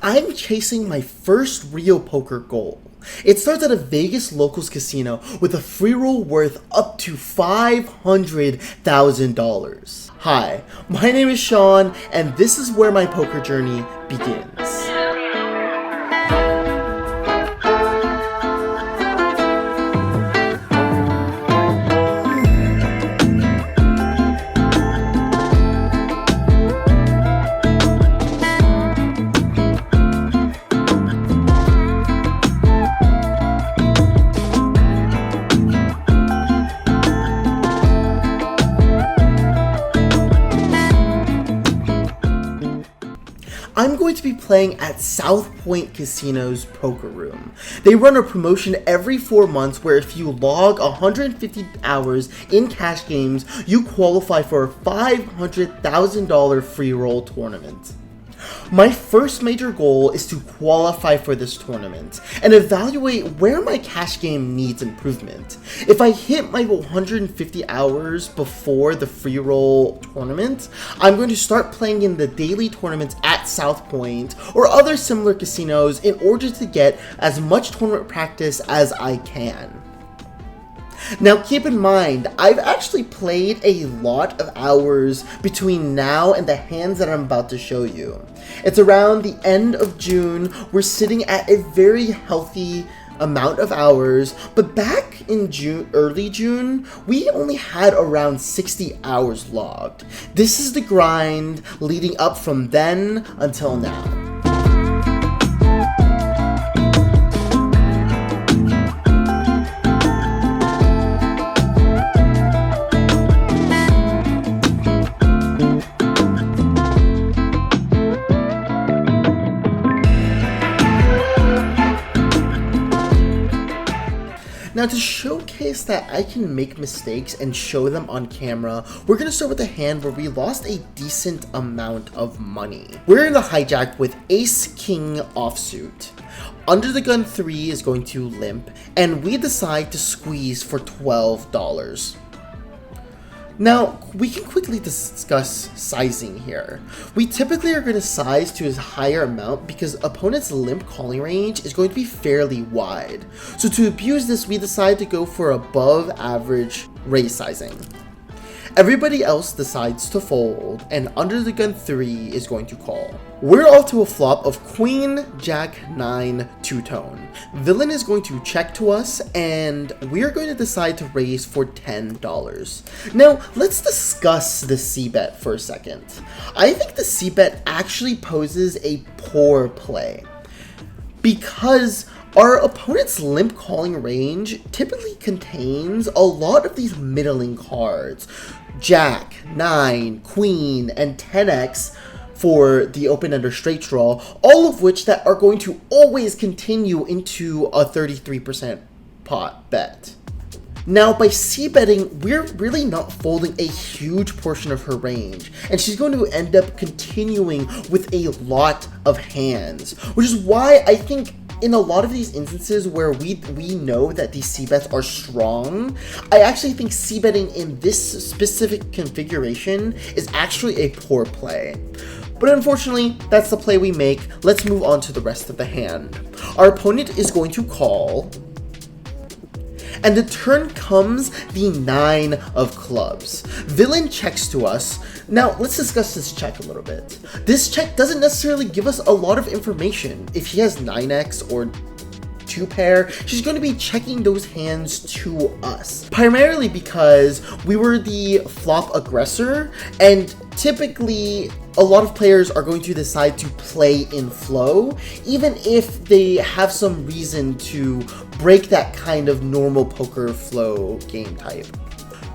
I'm chasing my first real poker goal. It starts at a Vegas locals casino with a free roll worth up to $500,000. Hi, my name is Sean, and this is where my poker journey begins. I'm going to be playing at South Point Casino's poker room. They run a promotion every 4 months where if you log 150 hours in cash games, you qualify for a $500,000 free roll tournament. My first major goal is to qualify for this tournament and evaluate where my cash game needs improvement. If I hit my 150 hours before the free roll tournament, I'm going to start playing in the daily tournaments at South Point or other similar casinos in order to get as much tournament practice as I can. Now keep in mind, I've actually played a lot of hours between now and the hands that I'm about to show you. It's around the end of June. We're sitting at a very healthy amount of hours, but back in early June, we only had around 60 hours logged. This is the grind leading up from then until now. Now to showcase that I can make mistakes and show them on camera, we're going to start with a hand where we lost a decent amount of money. We're in a hijack with Ace-King offsuit. Under the gun 3 is going to limp, and we decide to squeeze for $12. Now, we can quickly discuss sizing here. We typically are going to size to a higher amount because opponent's limp calling range is going to be fairly wide. So to abuse this, we decide to go for above average raise sizing. Everybody else decides to fold, and under the gun 3 is going to call. We're off to a flop of Queen, Jack, 9, two-tone. Villain is going to check to us, and we are going to decide to raise for $10. Now, let's discuss the c-bet for a second. I think the c-bet actually poses a poor play because our opponent's limp calling range typically contains a lot of these middling cards. Jack, 9, Queen, and 10x for the open-ender straight draw, all of which that are going to always continue into a 33% pot bet. Now, by c-betting, we're really not folding a huge portion of her range, and she's going to end up continuing with a lot of hands, which is why I think in a lot of these instances where we know that these c-bets are strong, I actually think c-betting in this specific configuration is actually a poor play. But unfortunately, that's the play we make. Let's move on to the rest of the hand. Our opponent is going to call, and the turn comes the 9 of clubs. Villain checks to us. Now, let's discuss this check a little bit. This check doesn't necessarily give us a lot of information. If he has 9x or 2 pair, she's going to be checking those hands to us. Primarily because we were the flop aggressor, and typically a lot of players are going to decide to play in flow, even if they have some reason to break that kind of normal poker flow game type.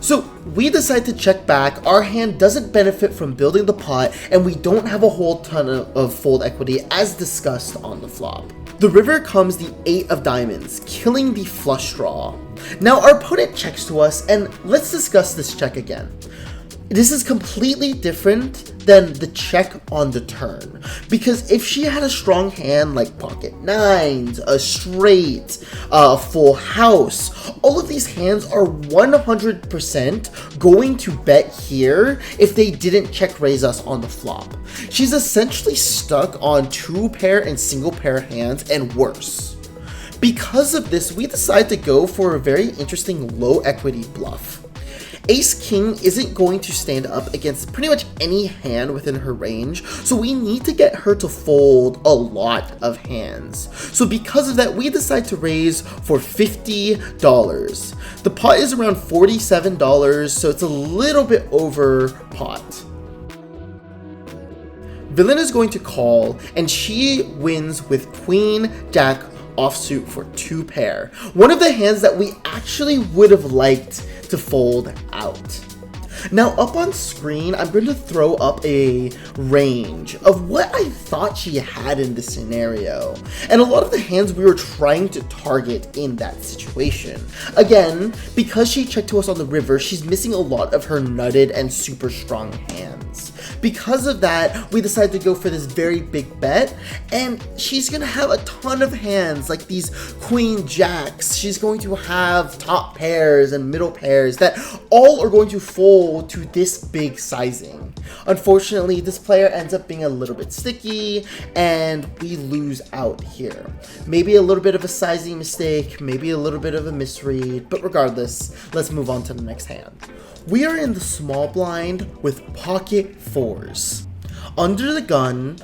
So we decide to check back. Our hand doesn't benefit from building the pot, and we don't have a whole ton of fold equity as discussed on the flop. The river comes the 8 of diamonds, killing the flush draw. Now our opponent checks to us, and let's discuss this check again. This is completely different than the check on the turn, because if she had a strong hand like pocket nines, a straight, a full house, all of these hands are 100% going to bet here if they didn't check raise us on the flop. She's essentially stuck on 2-pair and single pair hands and worse. Because of this, we decided to go for a very interesting low equity bluff. Ace-King isn't going to stand up against pretty much any hand within her range, so we need to get her to fold a lot of hands. So because of that, we decide to raise for $50. The pot is around $47, so it's a little bit over pot. Villain is going to call, and she wins with Queen Jack offsuit for 2-pair. One of the hands that we actually would have liked to fold out. Now up on screen, I'm going to throw up a range of what I thought she had in this scenario, and a lot of the hands we were trying to target in that situation. Again, because she checked to us on the river, she's missing a lot of her nutted and super strong hands. Because of that, we decided to go for this very big bet, and she's going to have a ton of hands like these queen jacks. She's going to have top pairs and middle pairs that all are going to fold to this big sizing. Unfortunately, this player ends up being a little bit sticky, and we lose out here. Maybe a little bit of a sizing mistake, maybe a little bit of a misread, but regardless, let's move on to the next hand. We are in the small blind with pocket fours. Under the gun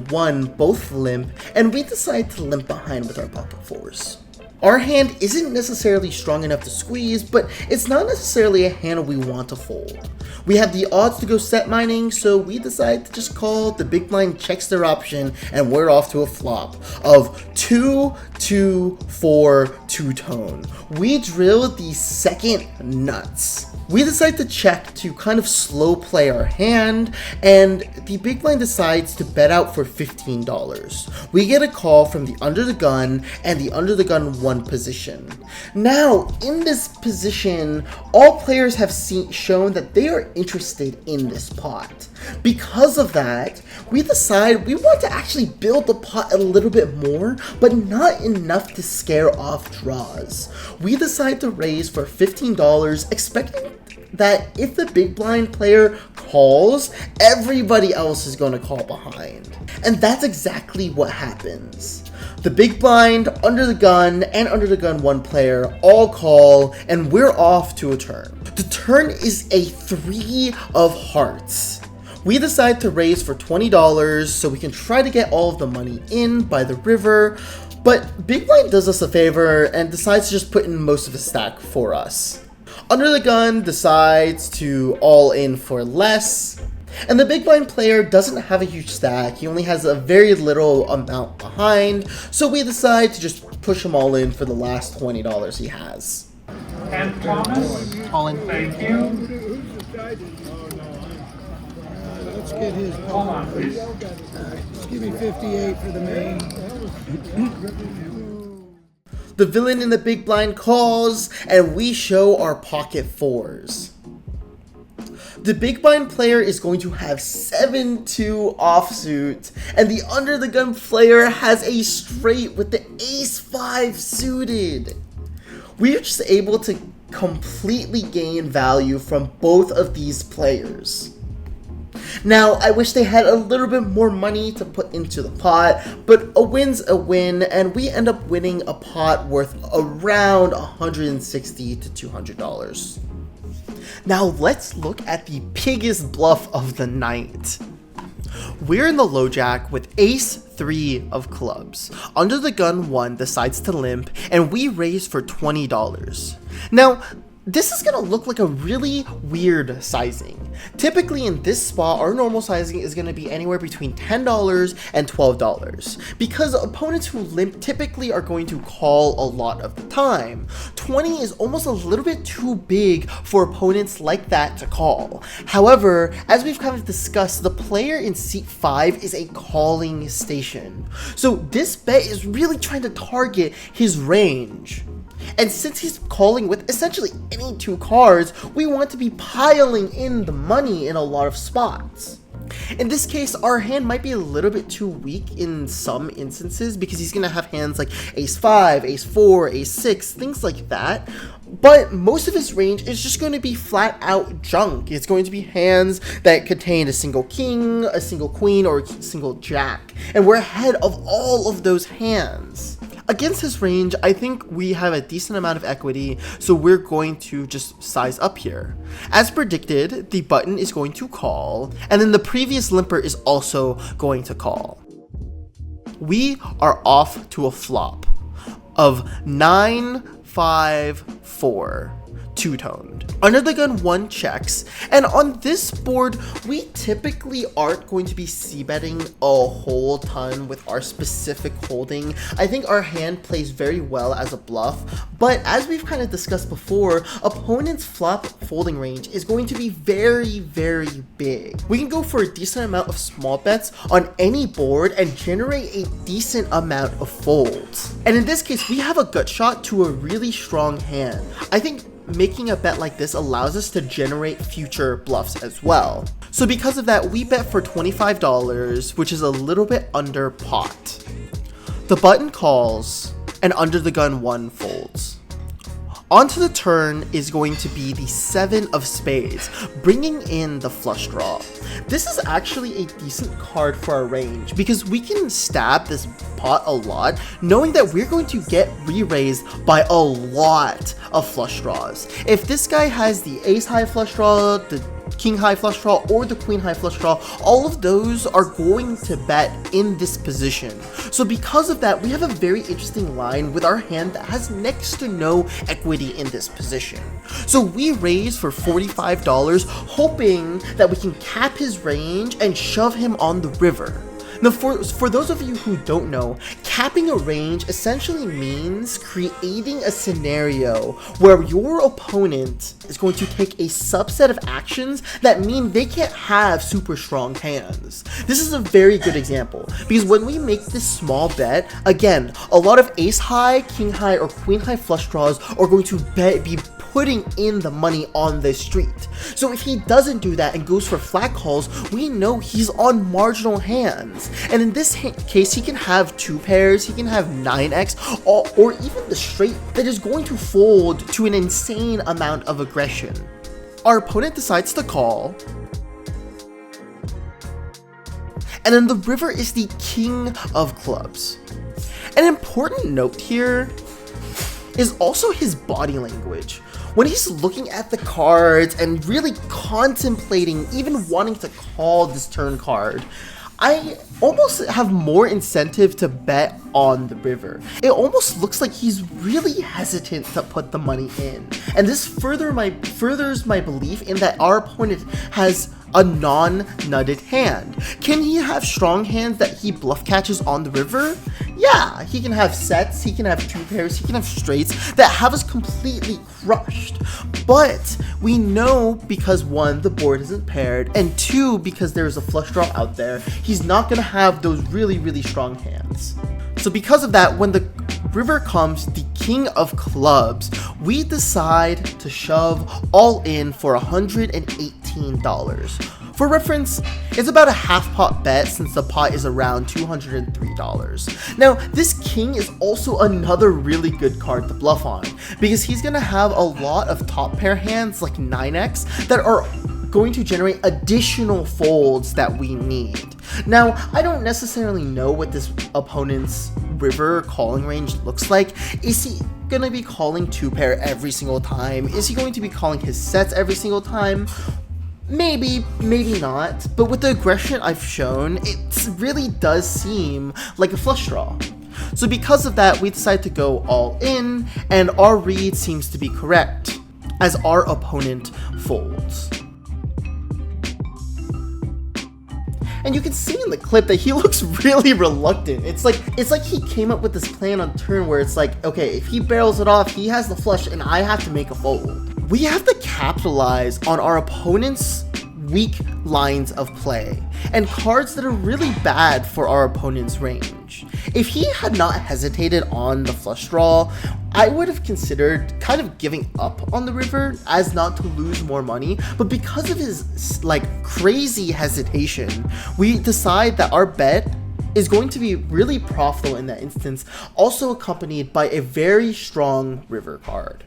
1, both limp, and we decide to limp behind with our pocket fours. Our hand isn't necessarily strong enough to squeeze, but it's not necessarily a hand we want to fold. We have the odds to go set mining, so we decide to just call. The big blind checks their option, and we're off to a flop of 2, 2, 4, 2-tone. We drill the second nuts. We decide to check to kind of slow play our hand, and the big blind decides to bet out for $15. We get a call from the under the gun and the under the gun 1 position. Now, in this position, all players have shown that they are interested in this pot. Because of that, we decide we want to actually build the pot a little bit more, but not enough to scare off draws. We decide to raise for $15, expecting that if the big blind player calls, everybody else is going to call behind. And that's exactly what happens. The big blind, under the gun, and under the gun 1 player all call, and we're off to a turn. The turn is a 3 of hearts. We decide to raise for $20 so we can try to get all of the money in by the river, but big blind does us a favor and decides to just put in most of the stack for us. Under the gun decides to all in for less, and the big blind player doesn't have a huge stack. He only has a very little amount behind, so we decide to just push him all in for the last $20 he has. And Thomas, All in. thank you. Let's get his. Hold on, please. Just give me 58 for the main. The villain in the big blind calls, and we show our pocket fours. The big blind player is going to have 7-2 offsuit, and the under the gun player has a straight with the ace-5 suited. We are just able to completely gain value from both of these players. Now, I wish they had a little bit more money to put into the pot, but a win's a win, and we end up winning a pot worth around $160 to $200. Now, let's look at the biggest bluff of the night. We're in the low jack with ace-3 of clubs. Under the gun 1 decides to limp, and we raise for $20. Now, this is going to look like a really weird sizing. Typically in this spot, our normal sizing is going to be anywhere between $10 and $12, because opponents who limp typically are going to call a lot of the time. 20 is almost a little bit too big for opponents like that to call. However, as we've kind of discussed, the player in seat 5 is a calling station. So this bet is really trying to target his range. And since he's calling with essentially any 2 cards, we want to be piling in the money in a lot of spots. In this case, our hand might be a little bit too weak in some instances because he's going to have hands like ace 5, ace 4, ace 6, things like that. But most of his range is just going to be flat out junk. It's going to be hands that contain a single king, a single queen, or a single jack. And we're ahead of all of those hands. Against his range, I think we have a decent amount of equity, so we're going to just size up here. As predicted, the button is going to call, and then the previous limper is also going to call. We are off to a flop of 9-5-4. Two-toned. Under the gun 1 checks, and on this board we typically aren't going to be c-betting a whole ton with our specific holding. I think our hand plays very well as a bluff, but as we've kind of discussed before, opponent's flop folding range is going to be very, very big. We can go for a decent amount of small bets on any board and generate a decent amount of folds. And in this case, we have a gut shot to a really strong hand. I think making a bet like this allows us to generate future bluffs as well. So because of that, we bet for $25, which is a little bit under pot. The button calls, and under the gun 1 folds. Onto the turn is going to be the 7 of spades, bringing in the flush draw. This is actually a decent card for our range because we can stab this pot a lot, knowing that we're going to get re-raised by a lot of flush draws. If this guy has the ace high flush draw, the king high flush draw, or the queen high flush draw, all of those are going to bet in this position. So because of that, we have a very interesting line with our hand that has next to no equity in this position. So we raise for $45, hoping that we can cap his range and shove him on the river. Now, for those of you who don't know, capping a range essentially means creating a scenario where your opponent is going to take a subset of actions that mean they can't have super strong hands. This is a very good example, because when we make this small bet, again, a lot of ace high, king high, or queen high flush draws are going to be putting in the money on the street. So if he doesn't do that and goes for flat calls, we know he's on marginal hands. And in this case, he can have 2 pairs, he can have 9x, or even the straight that is going to fold to an insane amount of aggression. Our opponent decides to call, and then the river is the king of clubs. An important note here is also his body language. When he's looking at the cards and really contemplating, even wanting to call this turn card, I almost have more incentive to bet on the river. It almost looks like he's really hesitant to put the money in. And this furthers my belief in that our opponent has a non-nutted hand. Can he have strong hands that he bluff catches on the river? Yeah, he can have sets, he can have 2 pairs, he can have straights that have us completely crushed. But we know because 1, the board isn't paired, and 2, because there's a flush draw out there, he's not gonna have those really, really strong hands. So because of that, when the river comes, the king of clubs, we decide to shove all in for $118. For reference, it's about a half pot bet since the pot is around $203. Now, this king is also another really good card to bluff on, because he's going to have a lot of top pair hands like 9x that are going to generate additional folds that we need. Now, I don't necessarily know what this opponent's river calling range looks like. Is he gonna be calling 2 pair every single time? Is he going to be calling his sets every single time? Maybe, maybe not, but with the aggression I've shown, it really does seem like a flush draw. So because of that, we decide to go all in, and our read seems to be correct, as our opponent folds. And you can see in the clip that he looks really reluctant. It's like he came up with this plan on turn where it's like, okay, if he barrels it off, he has the flush and I have to make a fold. We have to capitalize on our opponent's weak lines of play, and cards that are really bad for our opponent's range. If he had not hesitated on the flush draw, I would have considered kind of giving up on the river as not to lose more money, but because of his crazy hesitation, we decide that our bet is going to be really profitable in that instance, also accompanied by a very strong river card.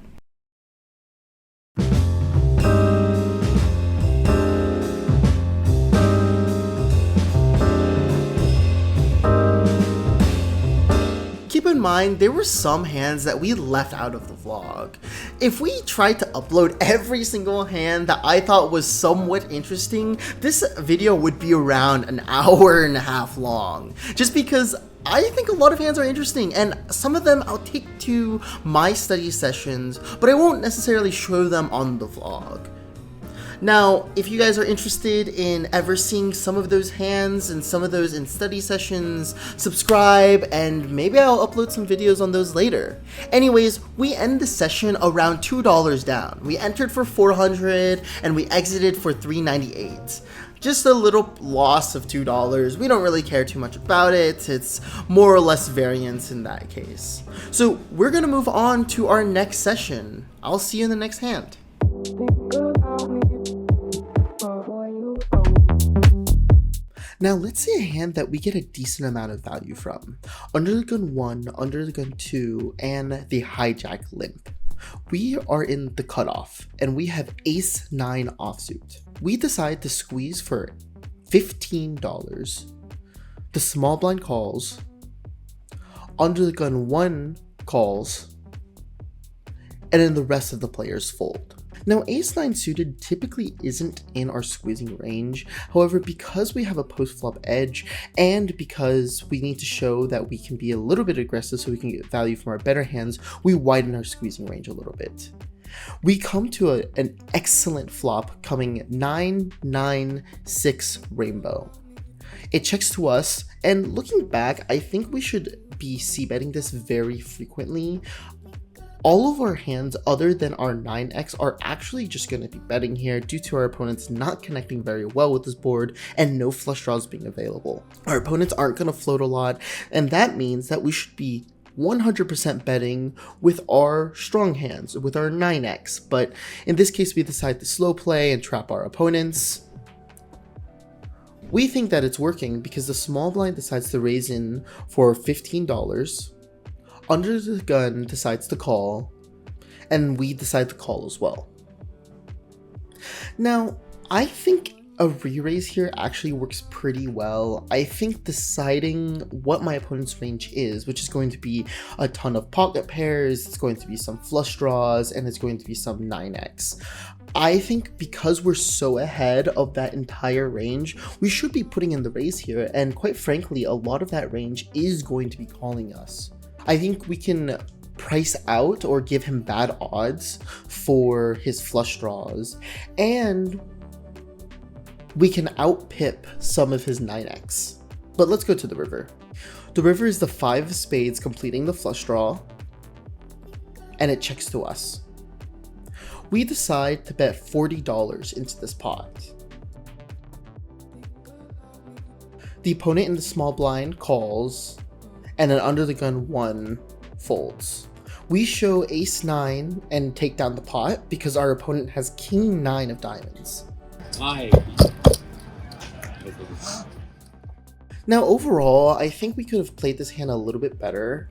Keep in mind, there were some hands that we left out of the vlog. If we tried to upload every single hand that I thought was somewhat interesting, this video would be around an hour and a half long. Just because I think a lot of hands are interesting, and some of them I'll take to my study sessions, but I won't necessarily show them on the vlog. Now, if you guys are interested in ever seeing some of those hands and some of those in study sessions, subscribe, and maybe I'll upload some videos on those later. Anyways, we end the session around $2 down. We entered for 400 and we exited for 398. Just a little loss of $2. We don't really care too much about it. It's more or less variance in that case. So we're gonna move on to our next session. I'll see you in the next hand. Now let's say a hand that we get a decent amount of value from. Under the gun 1, under the gun 2, and the hijack limp. We are in the cutoff, and we have ace-9 offsuit. We decide to squeeze for $15. The small blind calls. Under the gun 1 calls. And then the rest of the players fold. Now, ace-9 suited typically isn't in our squeezing range. However, because we have a post-flop edge, and because we need to show that we can be a little bit aggressive so we can get value from our better hands, we widen our squeezing range a little bit. We come to an excellent flop coming 9-9-6 rainbow. It checks to us, and looking back, I think we should be c-betting this very frequently. All of our hands other than our 9x are actually just going to be betting here due to our opponents not connecting very well with this board and no flush draws being available. Our opponents aren't going to float a lot, and that means that we should be 100% betting with our strong hands, with our 9x, but in this case we decide to slow play and trap our opponents. We think that it's working because the small blind decides to raise in for $15. Under the gun decides to call, and we decide to call as well. Now, I think a re-raise here actually works pretty well. I think deciding what my opponent's range is, which is going to be a ton of pocket pairs, it's going to be some flush draws, and it's going to be some 9x. I think because we're so ahead of that entire range, we should be putting in the raise here, and quite frankly, a lot of that range is going to be calling us. I think we can price out or give him bad odds for his flush draws, and we can out-pip some of his 9x. But let's go to the river. The river is the 5 of spades completing the flush draw, and it checks to us. We decide to bet $40 into this pot. The opponent in the small blind calls, and then under the gun 1 folds. We show ace-9 and take down the pot because our opponent has king-9 of diamonds. Now overall, I think we could have played this hand a little bit better.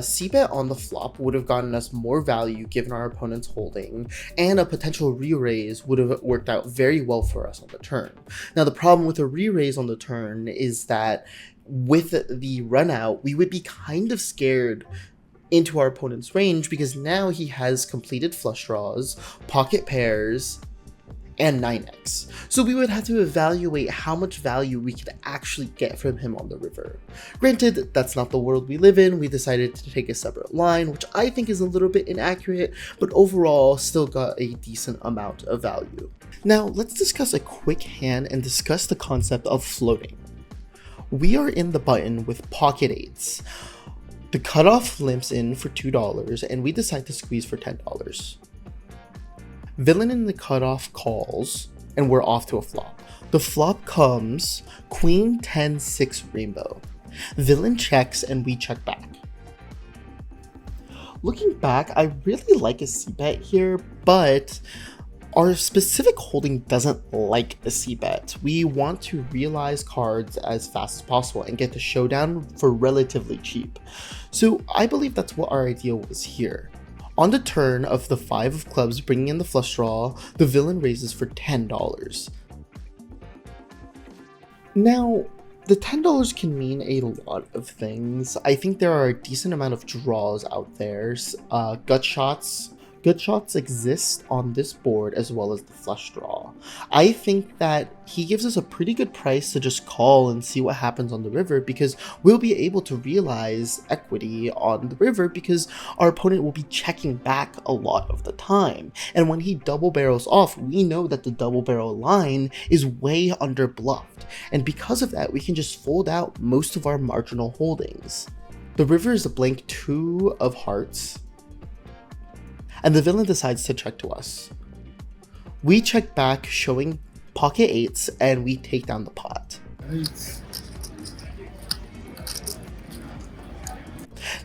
C-bet on the flop would have gotten us more value given our opponent's holding, and a potential re-raise would have worked out very well for us on the turn. Now the problem with a re-raise on the turn is that with the run out, we would be kind of scared into our opponent's range because now he has completed flush draws, pocket pairs, and 9x. So we would have to evaluate how much value we could actually get from him on the river. Granted, that's not the world we live in. We decided to take a separate line, which I think is a little bit inaccurate, but overall still got a decent amount of value. Now let's discuss a quick hand and discuss the concept of floating. We are in the button with pocket 8s. The cutoff limps in for $2 and we decide to squeeze for $10. Villain in the cutoff calls, and we're off to a flop. The flop comes Queen 10-6 rainbow. Villain checks and we check back. Looking back, I really like a c-bet here, but our specific holding doesn't like a c-bet. We want to realize cards as fast as possible and get the showdown for relatively cheap. So I believe that's what our idea was here. On the turn of the 5 of clubs bringing in the flush draw, the villain raises for $10. Now, the $10 can mean a lot of things. I think there are a decent amount of draws out there. Gut shots exist on this board as well as the flush draw. I think that he gives us a pretty good price to just call and see what happens on the river, because we'll be able to realize equity on the river because our opponent will be checking back a lot of the time. And when he double barrels off, we know that the double barrel line is way under bluffed. And because of that, we can just fold out most of our marginal holdings. The river is a blank 2 of hearts, and the villain decides to check to us. We check back, showing pocket 8s, and we take down the pot.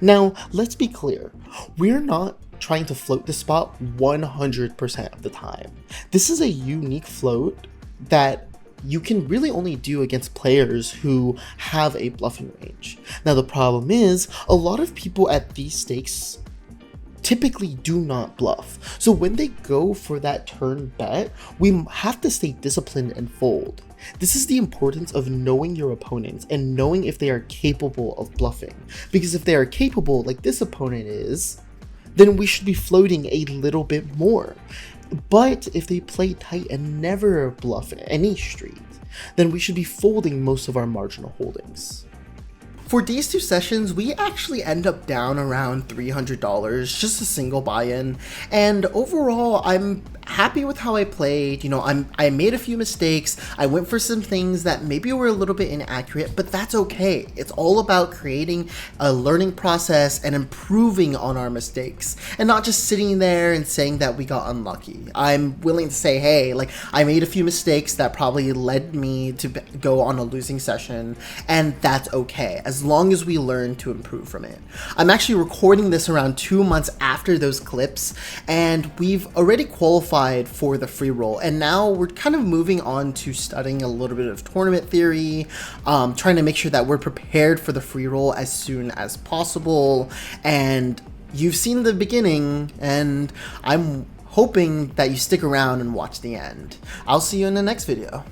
Now, let's be clear. We're not trying to float the spot 100% of the time. This is a unique float that you can really only do against players who have a bluffing range. Now, the problem is, a lot of people at these stakes typically do not bluff. So when they go for that turn bet, we have to stay disciplined and fold. This is the importance of knowing your opponents and knowing if they are capable of bluffing. Because if they are capable, like this opponent is, then we should be floating a little bit more. But if they play tight and never bluff any street, then we should be folding most of our marginal holdings. For these 2 sessions, we actually end up down around $300, just a single buy-in, and overall, I'm happy with how I played. You know, I made a few mistakes, I went for some things that maybe were a little bit inaccurate, but that's okay. It's all about creating a learning process and improving on our mistakes, and not just sitting there and saying that we got unlucky. I'm willing to say, hey, like, I made a few mistakes that probably led me to go on a losing session, and that's okay, as long as we learn to improve from it. I'm actually recording this around 2 months after those clips, and we've already qualified for the free roll, and now we're kind of moving on to studying a little bit of tournament theory, trying to make sure that we're prepared for the free roll as soon as possible. And you've seen the beginning, and I'm hoping that you stick around and watch the end. I'll see you in the next video.